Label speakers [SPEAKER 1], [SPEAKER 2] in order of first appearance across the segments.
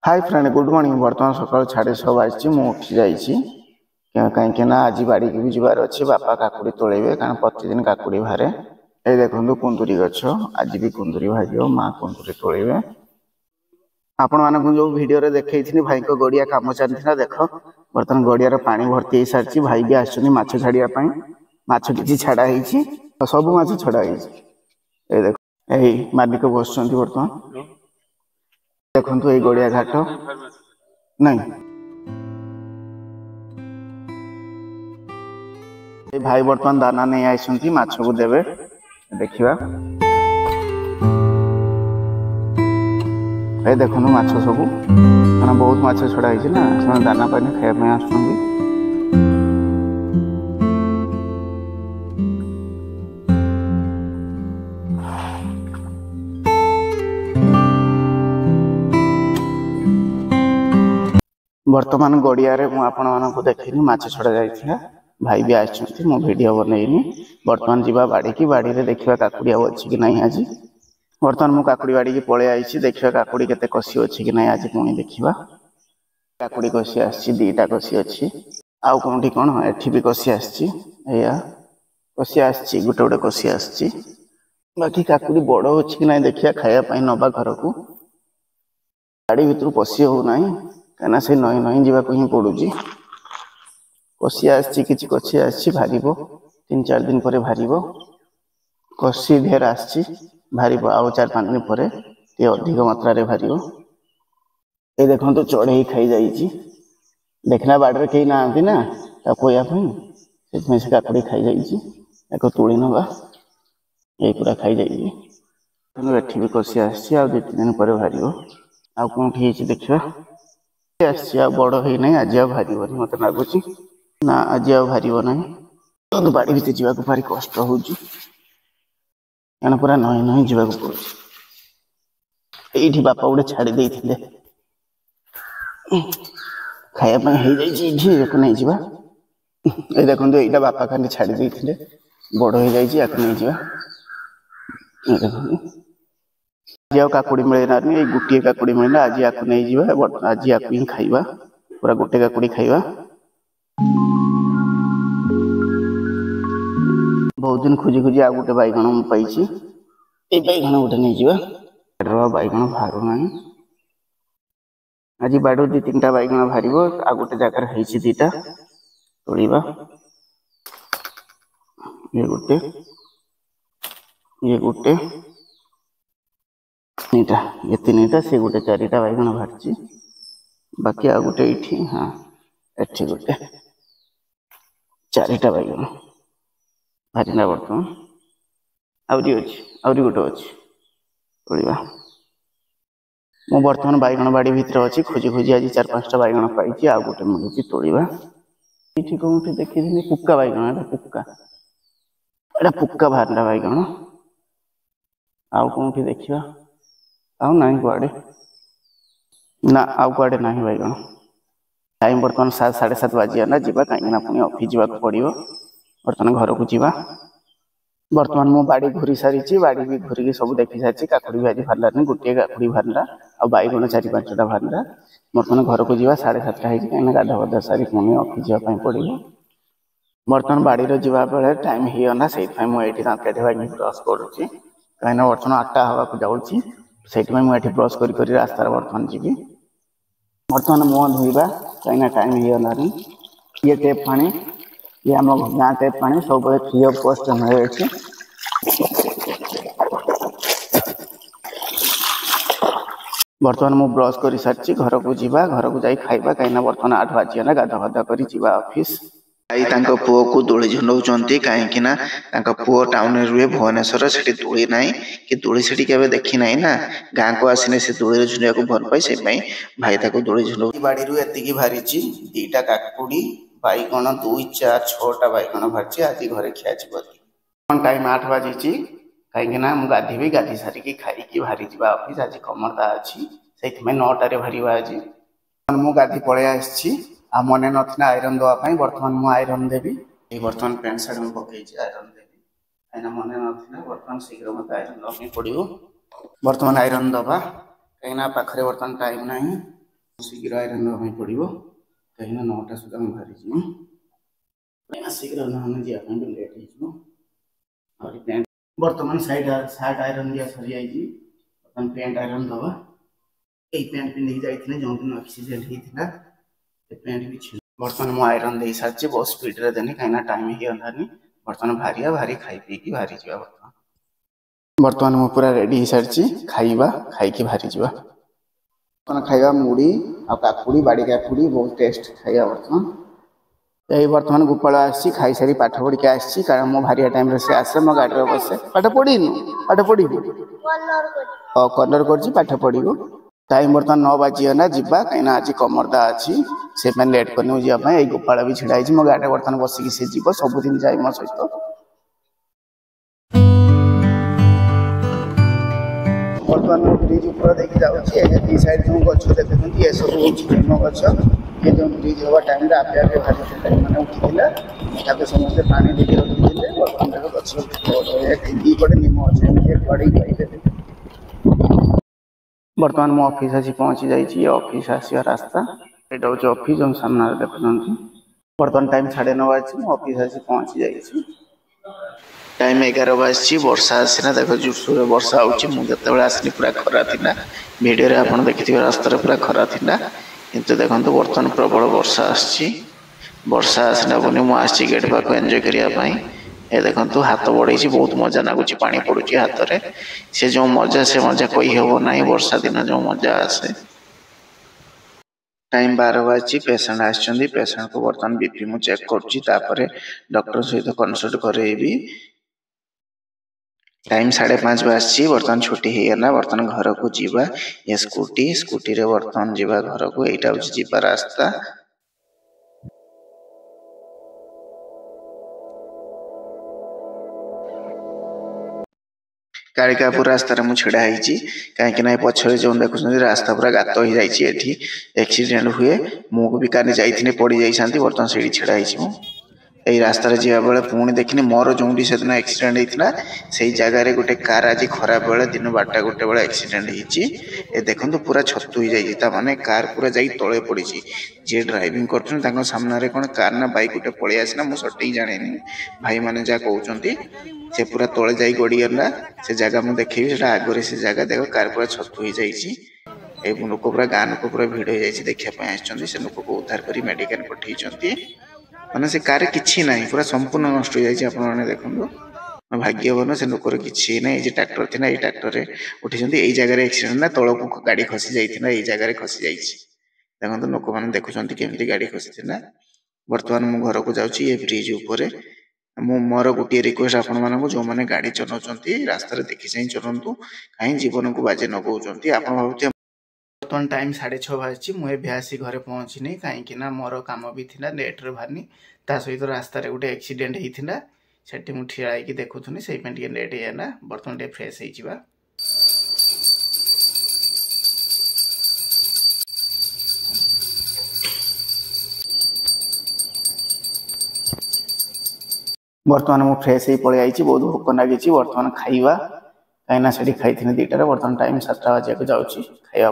[SPEAKER 1] hi friend good morning बर्तमान सकाल 6:30 मु उठी जाइए कहीं आज बाड़ी की भी जबार अच्छे बापा काकुड़ी तोड़े कारण प्रतिदिन काकुड़ी बाहर ये देखो कुंदुरी गछ आज भी कुंदुरी भाजो माँ कुंदुरी तोड़े आपण मानक जो वीडियो देखी भाई को गड़िया कम चलता देख बर्तमान गड़ियार पानी भर्ती हो सारी भाई भी आछ छाड़ापी माछ कि छाड़ा सब माछ छड़ा देख यही मालिक बस बर्तमान देखो ये गड़िया घाट नहीं भाई बर्तमान दाना नहीं आई माछ को देवे देखा ये देखो माछ सब मैंने बहुत माछ छड़ाई ना से दाना पानी खायापी आस वर्तमान गड़िया मुझे देखनी माछ छड़ा जाइए भाई भी आछंती मो वीडियो बनईनी वर्तमान जीवा बाड़ी की बाड़ी रे देखिबा काकुड़ी अच्छी कि नहीं आज वर्तमान मु काकुड़ी बाड़ी की पळे आइछि देखिबा काकुड़ी केते कसी अच्छी कि नहीं आज पुणी देखिबा काकुड़ी कसी आछि दीटा कसी अच्छी आउ कोठी कोन एठी भी कसी आछि एया कसी आछि गुटे गुटे कसी आछि बाकी काकुड़ी बड़ अच्छी कि नहीं देखिया खाया पई नबा घर को बाड़ी भितर पसी हो नाही कहना से नई नई जीवा को ही पड़ुची कसी आसी कि कसी आसी भार 3-4 दिन पर भार कसी ढेर आसी भार आउ 4-5 दिन पर अधिक मात्रा रे भार ये देखो तो चढ़ई खाई जाइए देखना बाड़े कहीं ना कहवाई से काकुड़ी खाई जाइए तुड़ी नवा ये पूरा खाई जाइए एठी भी कसी आसी 2-3 दिन पर भार आउ कौन देखा बड़ है ना आज भार मत लगुच ना आज भार ना बाड़ी भीतर जावाक भारी कष्ट हो पूरा नई नई जावाक पड़ी ये बापा गोटे छाड़ी देते खायापी नहीं जा ये देखो यहाँ बापा खाली छाड़ी देते बड़ हो जाए नहीं जा आज काकुड़ी मिले ना गोटे काकुड़ी मिले आज या नहीं जा आज या ही खाइबा पूरा गोटे काकुड़ी खाइबा बहुत दिन खोजी खोजी आ गोटे बैगण पाई ये बैगण गोटे नहीं जा बैगण बाहर ना आज बाड़ू 2-3टा बैगण बाहर आ गोटे जगार है दीटा तोड़वा ये गोटे ये 3टा से गोटे 4टा बैगण बाहर बाकी आ गोटे ये हाँ एठी गोटे 4टा बैगण बाहर बर्तमान आहरी गोटे अच्छी तोड़वा मु बर्तमान बैगण बाड़ी भितर अच्छी खोजी खोजी आज 4-5टा बैगण पाई आ गोटे मिलूँ तोड़वा ये कौन देखी पुक्का बैगण पुक्का बाहर बैगण आउ कौन देखा आउ ना कुआड़े ना आउ कुआड़े ना बैगण टाइम बर्तमान 7-7:30 बाजिया जीवा कहीं पुणी ऑफिस जावाक पड़ो बर्तमान घर को जीवा बर्तमान मु बाड़ी घूरी सारी बाड़ी भी घूरिकी सब देखी सारी काकुड़ी भी आज बाहर गोटे काकुड़ी बाहर आ बैगण 4-5टा बाहर बर्तमान घर को जीवा 7:30 कहीं गाधा बाधा सारी पुणी ऑफिस जावाई पड़ो बर्तमान बाड़ी जीवा बेले टाइम होना से मुझे दाँत ब्रश करुँची कहीं बर्तमान 8टा हवाक जाऊँगी से मुझे ब्रश कर रास्तार बर्तमान जी बर्तमान मुह धोइबा कहीं टाइम होना ये टेप पानी ये आम गाँ टेप पानी सब फ्री ऑफ कॉस्ट मिले बर्तमान मु ब्रश कर सारी घर को जीवा घर को जाई खाइबा कहीं बर्तमान 8 बाजिया गाधा बाधा कर ऑफिस भाई तांको पुओ को दोली झुलाउछंती काहेकि ना तांको पुओ टाउन रे रुए भुवनेश्वर सेठी दोली नाही कि दोली सेठी केबे देखि नाही ना गाँ को आसिने से दोली झुलिया को भल पाई से भाई ताको दोली झुलाउ बाड़ी रु एति की भारीची 2टा काकुड़ी बैगण 2-4-6टा बैगण भाजी आज घरे खिया टाइम 8 बाजी कहीं मु गाधीबी गाधी सारिकी खाइकी बाहरी जा ऑफिस आज कमरदा अच्छी से 9टारे बाहर आज मु गाधी पलि आसी आ मन ना आयरन देवाई बर्तमान मु आयरन देवी बर्तमान पैंट सार्ट में पकई आयरन देवी कहीं मन ना बर्तमान शीघ्र मत आयरन देवाई पड़ो बर्तमान आयरन दबा कहीं पाखे बर्तमान टाइम ना शीघ्र आयरन देवाई पड़ो कहीं 9टा सुधा मुझे बाहरी जी शीघ्र नहने जावाई भी लेट हो पैंट बर्तमान साइड सार्ट आयरन दिया सरी जाइए पैंट आयरन दवा यही पैंट पिंधि जाइए जो दिन एक्सीडेंट होता पैंट भी छी बर्तमान मुझे आयरन दे सारी बहुत स्पीड देनी कहीं टाइम ही गलानी बर्तमान भारिया भारी खाई पीकी भारी जा बर्तमान मुझे पूरा रेडी हो सारी खाइबा खाई भारी जा बर्तमान खाइबा मुड़ी आ काकुड़ी बाड़ी काकुड़ी बहुत टेस्ट खाइबा बर्तमान यही बर्तमान गोपाल आसी खाई सारी पाठ पढ़ी के आसी कारण मो भारिया टाइम से आसे मो गाड़ी बसे पाठ पढ़ीनु पाठ पढ़ू कलर कर पाठ पढ़ू टाइम बर्तमान 9 बाजीगला जीवा कहीं आज कमरदा अच्छी से लेट करनी जावाई गोपाल भी छिड़ा मो गाड़ी बर्तमान बसिकी से जीव सबुदिन जाए मो सहित बर्तमान ब्रिज ऊपर देखी जाऊँगी साइड जो गच देखते ये सब निम गच ये जो ब्रिज हवा टाइम आपे आपे भारी मैंने उठी समस्ते पानी देखे रखी बर्तमान गचपटे निम अच्छे बर्तमान मो ऑफिस आसी पहुँची जाइए ऑफिस आसा रास्ता यहाँ हूँ ऑफिस जो सामने देखुं बर्तमान टाइम 9:30 बाजी ऑफिस आसी पहुँची जाइए टाइम 11 बाजी वर्षा आसना देख जोरसोर वर्षा होते आसनी पूरा खरा था भिडियो आप देखिए रास्तार पूरा खरा था किंतु देखो बर्तमान प्रबल वर्षा वर्षा आसना बोली मुझे गेट पाक एंजॉय करने ये देखो हाथ बढ़े बहुत मजा लगुच पानी पड़ुची हाथ में से जो मजा कही हम ना वर्षा दिन जो मजा आसे टाइम 12 बाजी पेसेंट आसछंती पेसेंट को बर्तमान बीपी मु चेक कर डॉक्टर सहित कंसल्ट करेबी टाइम 5:30 बाजी बर्तमान छुट्टी हो गला बर्तमान घर को जीवा ये स्कूटी रे बर्तमान जीवा घर को यहाँ हूँ जीवा रास्ता कालिकापुर रास्तार मुझे छिड़ा कहीं पछरे जो देखुं रास्ता पूरा गात हो जाए एक्सीडेंट हुए मुझे भी काली जाइए पड़ जाती बर्तमान से छिड़ा यही रास्त जा बेले पुणी देखनी मोर जो से दिन एक्सीडेंट होता से जगार गोटे कार आज खराब बेले दिन 12टा 1 बेले एक्सीडेंट होती देखो पूरा छतु हो माने कार पूरा जा तले पड़ी जी ड्राइविंग कर सामने कौन कार ना बैक गोटे पलि आसना मुझे सठिक जानी भाई मैंने जहाँ कहते से पूरा तले जा गड़ीगला से जगह मुझे देखी आगे से जगह देख कार पूरा छतु हो जाए लोक पूरा गाँ लोक पूरा भिड़ हो जाए देखापी आस लोक को उद्धार कर मेडिकल पठे मैंने से कार कि ना पूरा संपूर्ण नष्ट हो जाए देखो भाग्यवन से लोकर कि ना ये ट्रैक्टर थी ये ट्रैक्टर उठी यही जगह एक्सीडेंट ना तौक गाड़ी खसी जाइए यही जगह खसी जाइए देखो लोक मैंने देखुं केमती गाड़ी खसी ना बर्तमान मु घर को जाऊँगी ये ब्रिज उपर मोर गोटे रिक्वेस्ट आपण मानक जो मैंने गाड़ी चलाऊँ रास्तार देखी चाह चलतु कहीं जीवन को बाजे नगौंट आप बर्तमान टाइम 6:30 बाजी मुझे आसी घरे पहुँचनी कहीं मोर काम भी था लेट्रे बाहरनी ता सहित रास्तार गोटे एक्सीडेंट होता से मुझे ठिया देखुनी से लेट होगा बर्तमान टे फ्रेश हो बर्तमान मुझे फ्रेश हो पलि आई बहुत भोक लगी बर्तमान खाइबा कहीं से खाई 2टार बर्तमान टाइम 7टा बाजिया जाऊँगी खाइबा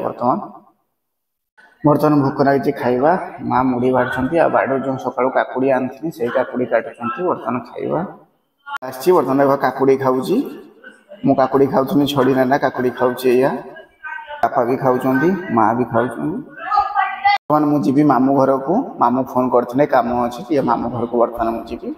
[SPEAKER 1] बर्तमान भोक लगी खाइबा माँ मुड़ी बाढ़ बाड़ जो सका काकुड़ी आनी से काकुड़ी काटुंट बर्तमान खाइबा आसी बर्तमान देख काकुड़ी खाऊँ मु काकुड़ी खाऊँ छड़ी ना काकुड़ी खाऊँ या बापा भी खाऊँ माँ भी खाऊँ बर्तमान मुझे मामू घर को मामू फोन करते कम अच्छे ये मामू घर को बर्तमान मुझे